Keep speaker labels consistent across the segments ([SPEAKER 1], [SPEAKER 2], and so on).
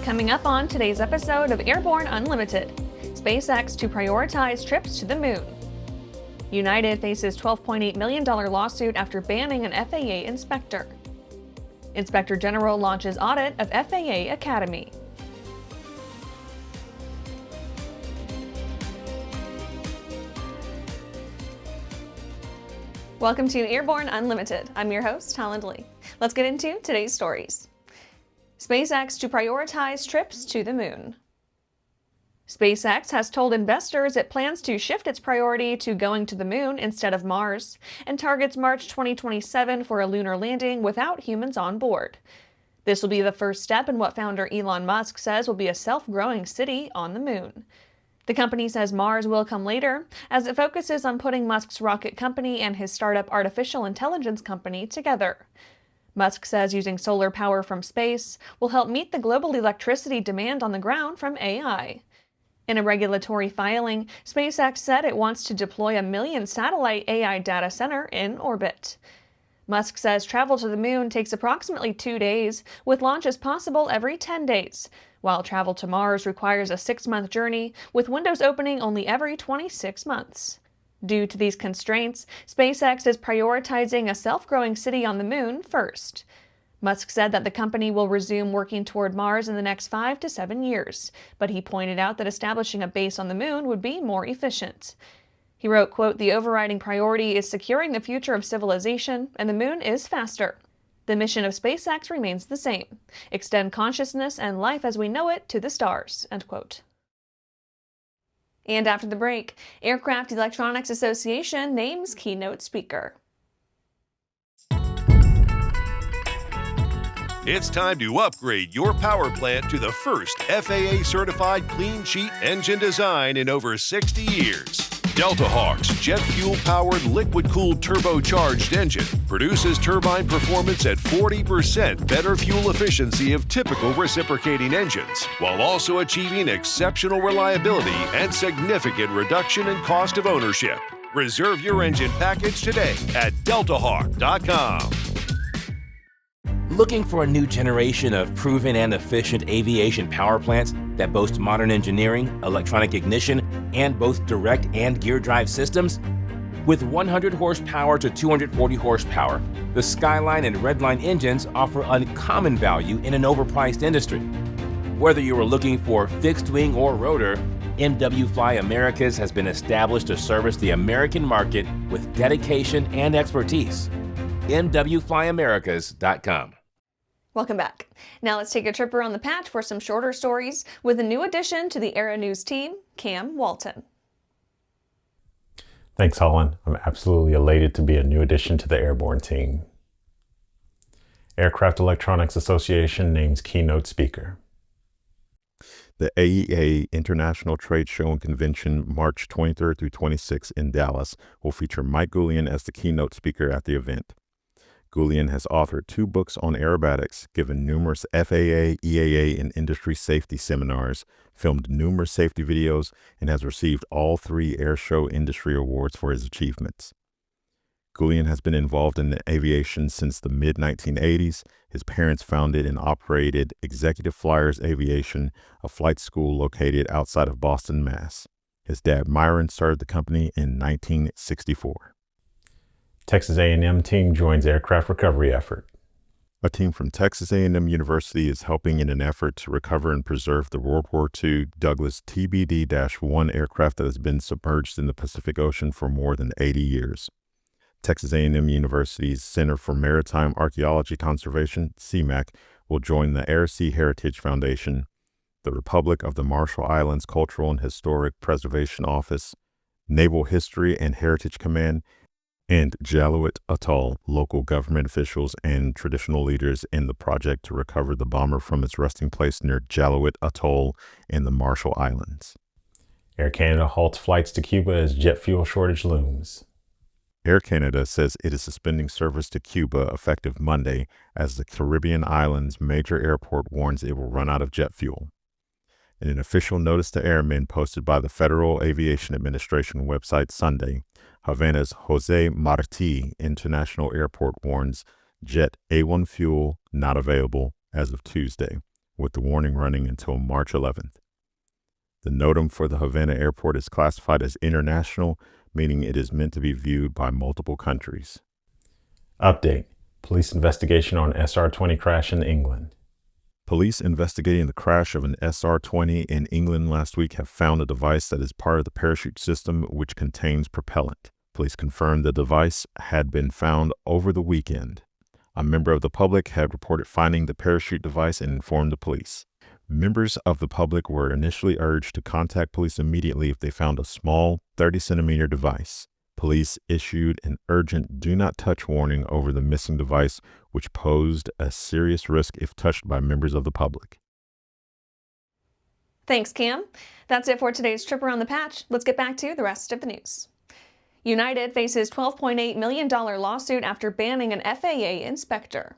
[SPEAKER 1] Coming up on today's episode of Airborne-Unlimited, SpaceX to prioritize trips to the moon. United faces $12.8 million lawsuit after banning an FAA inspector. Inspector General launches audit of FAA Academy. Welcome to Airborne Unlimited. I'm your host, Holland Lee. Let's get into today's stories. SpaceX to prioritize trips to the moon. SpaceX has told investors it plans to shift its priority to going to the moon instead of Mars, and targets March 2027 for a lunar landing without humans on board. This will be the first step in what founder Elon Musk says will be a self-growing city on the moon. The company says Mars will come later, as it focuses on putting Musk's rocket company and his startup artificial intelligence company together. Musk says using solar power from space will help meet the global electricity demand on the ground from AI. In a regulatory filing, SpaceX said it wants to deploy a 1 million satellite AI data center in orbit. Musk says travel to the moon takes approximately 2 days, with launches possible every 10 days, while travel to Mars requires a 6-month journey, with windows opening only every 26 months. Due to these constraints, SpaceX is prioritizing a self-growing city on the moon first. Musk said that the company will resume working toward Mars in the next 5 to 7 years, but he pointed out that establishing a base on the moon would be more efficient. He wrote, quote, "The overriding priority is securing the future of civilization, and the moon is faster. The mission of SpaceX remains the same: extend consciousness and life as we know it to the stars," end quote. And after the break, Aircraft Electronics Association names keynote speaker.
[SPEAKER 2] It's time to upgrade your power plant to the first FAA-certified clean sheet engine design in over 60 years. Delta Hawk's jet fuel-powered liquid-cooled turbocharged engine produces turbine performance at 40% better fuel efficiency of typical reciprocating engines, while also achieving exceptional reliability and significant reduction in cost of ownership. Reserve your engine package today at deltahawk.com.
[SPEAKER 3] Looking for a new generation of proven and efficient aviation power plants that boast modern engineering, electronic ignition, and both direct and gear drive systems? With 100 horsepower to 240 horsepower, the Skyline and Redline engines offer uncommon value in an overpriced industry. Whether you are looking for fixed wing or rotor, MW-Fly Americas has been established to service the American market with dedication and expertise. MWFlyAmericas.com.
[SPEAKER 1] Welcome back. Now let's take a trip around the patch for some shorter stories with a new addition to the Aero-News team, Cam Walton.
[SPEAKER 4] Thanks, Holland. I'm absolutely elated to be a new addition to the Airborne team. Aircraft Electronics Association names keynote speaker.
[SPEAKER 5] The AEA International Trade Show and Convention, March 23rd through 26th in Dallas, will feature Mike Goulian as the keynote speaker at the event. Goulian has authored 2 books on aerobatics, given numerous FAA, EAA, and industry safety seminars, filmed numerous safety videos, and has received all 3 airshow industry awards for his achievements. Goulian has been involved in aviation since the mid-1980s. His parents founded and operated Executive Flyers Aviation, a flight school located outside of Boston, Mass. His dad, Myron, started the company in 1964.
[SPEAKER 4] Texas A&M team joins aircraft recovery effort.
[SPEAKER 5] A team from Texas A&M University is helping in an effort to recover and preserve the World War II Douglas TBD-1 aircraft that has been submerged in the Pacific Ocean for more than 80 years. Texas A&M University's Center for Maritime Archaeology Conservation, CMAC, will join the Air Sea Heritage Foundation, the Republic of the Marshall Islands Cultural and Historic Preservation Office, Naval History and Heritage Command, and Jalowit Atoll, local government officials and traditional leaders in the project to recover the bomber from its resting place near Jalowit Atoll in the Marshall Islands.
[SPEAKER 4] Air Canada halts flights to Cuba as jet fuel shortage looms.
[SPEAKER 5] Air Canada says it is suspending service to Cuba effective Monday as the Caribbean island's major airport warns it will run out of jet fuel. In an official notice to airmen posted by the Federal Aviation Administration website Sunday, Havana's Jose Marti International Airport warns jet A1 fuel not available as of Tuesday, with the warning running until March 11th. The NOTAM for the Havana airport is classified as international, meaning it is meant to be viewed by multiple countries.
[SPEAKER 4] Update. Police investigation on SR-20 crash in England.
[SPEAKER 5] Police investigating the crash of an SR-20 in England last week have found a device that is part of the parachute system which contains propellant. Police confirmed the device had been found over the weekend. A member of the public had reported finding the parachute device and informed the police. Members of the public were initially urged to contact police immediately if they found a small 30-centimeter device. Police issued an urgent do not touch warning over the missing device, which posed a serious risk if touched by members of the public.
[SPEAKER 1] Thanks, Cam. That's it for today's trip around the patch. Let's get back to the rest of the news. United faces $12.8 million lawsuit after banning an FAA inspector.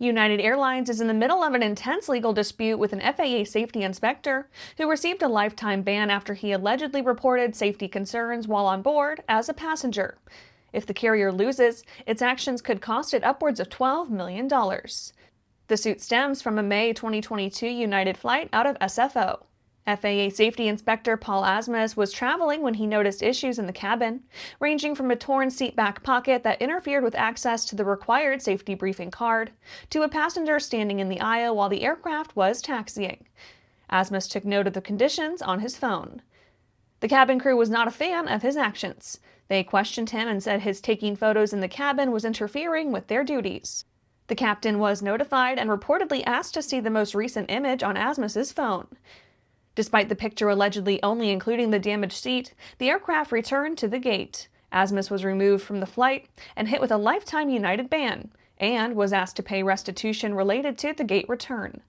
[SPEAKER 1] United Airlines is in the middle of an intense legal dispute with an FAA safety inspector who received a lifetime ban after he allegedly reported safety concerns while on board as a passenger. If the carrier loses, its actions could cost it upwards of $12 million. The suit stems from a May 2022 United flight out of SFO. FAA Safety Inspector Paul Asmus was traveling when he noticed issues in the cabin, ranging from a torn seat back pocket that interfered with access to the required safety briefing card, to a passenger standing in the aisle while the aircraft was taxiing. Asmus took note of the conditions on his phone. The cabin crew was not a fan of his actions. They questioned him and said his taking photos in the cabin was interfering with their duties. The captain was notified and reportedly asked to see the most recent image on Asmus's phone. Despite the picture allegedly only including the damaged seat, the aircraft returned to the gate. Asmus was removed from the flight and hit with a lifetime United ban, and was asked to pay restitution related to the gate return.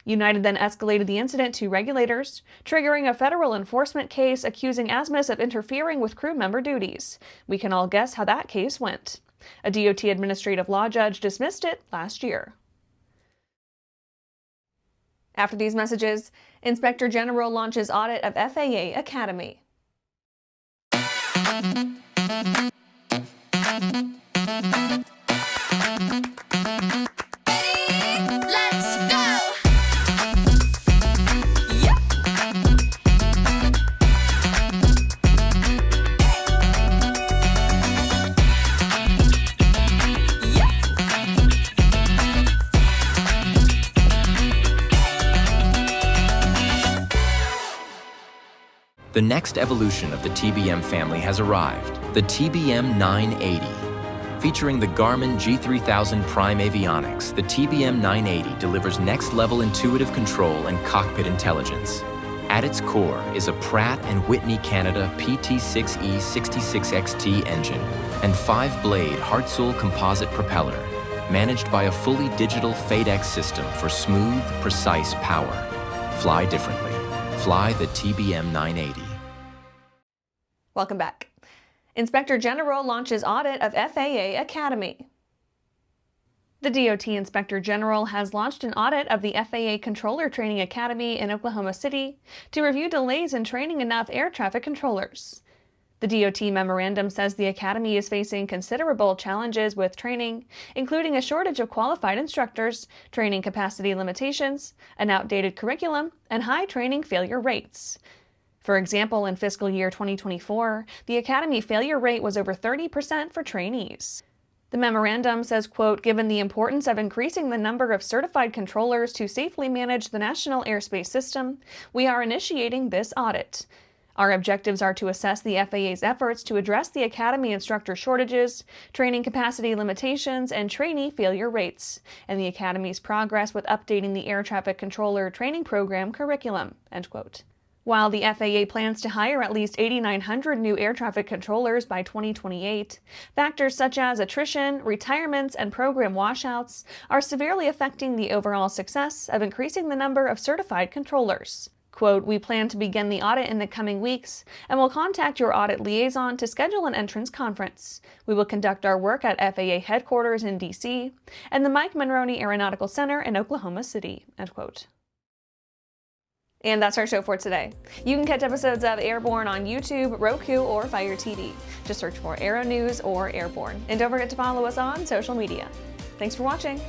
[SPEAKER 1] United then escalated the incident to regulators, triggering a federal enforcement case accusing Asmus of interfering with crew member duties. We can all guess how that case went. A DOT administrative law judge dismissed it last year. After these messages, Inspector General launches audit of FAA Academy.
[SPEAKER 6] The next evolution of the TBM family has arrived, the TBM 980. Featuring the Garmin G3000 Prime avionics, the TBM 980 delivers next-level intuitive control and cockpit intelligence. At its core is a Pratt & Whitney Canada PT6E 66XT engine and 5-blade Hartzell composite propeller, managed by a fully digital FADEX system for smooth, precise power. Fly differently. Fly the TBM 980.
[SPEAKER 1] Welcome back. Inspector General launches audit of FAA Academy. The DOT Inspector General has launched an audit of the FAA Controller Training Academy in Oklahoma City to review delays in training enough air traffic controllers. The DOT memorandum says the Academy is facing considerable challenges with training, including a shortage of qualified instructors, training capacity limitations, an outdated curriculum, and high training failure rates. For example, in fiscal year 2024, the Academy failure rate was over 30% for trainees. The memorandum says, quote, "Given the importance of increasing the number of certified controllers to safely manage the national airspace system, we are initiating this audit. Our objectives are to assess the FAA's efforts to address the Academy instructor shortages, training capacity limitations, and trainee failure rates, and the Academy's progress with updating the air traffic controller training program curriculum," end quote. While the FAA plans to hire at least 8,900 new air traffic controllers by 2028, factors such as attrition, retirements, and program washouts are severely affecting the overall success of increasing the number of certified controllers. Quote, "We plan to begin the audit in the coming weeks and will contact your audit liaison to schedule an entrance conference. We will conduct our work at FAA headquarters in D.C. and the Mike Monroney Aeronautical Center in Oklahoma City," end quote. And that's our show for today. You can catch episodes of Airborne on YouTube, Roku, or Fire TV. Just search for Aero-News or Airborne. And don't forget to follow us on social media. Thanks for watching.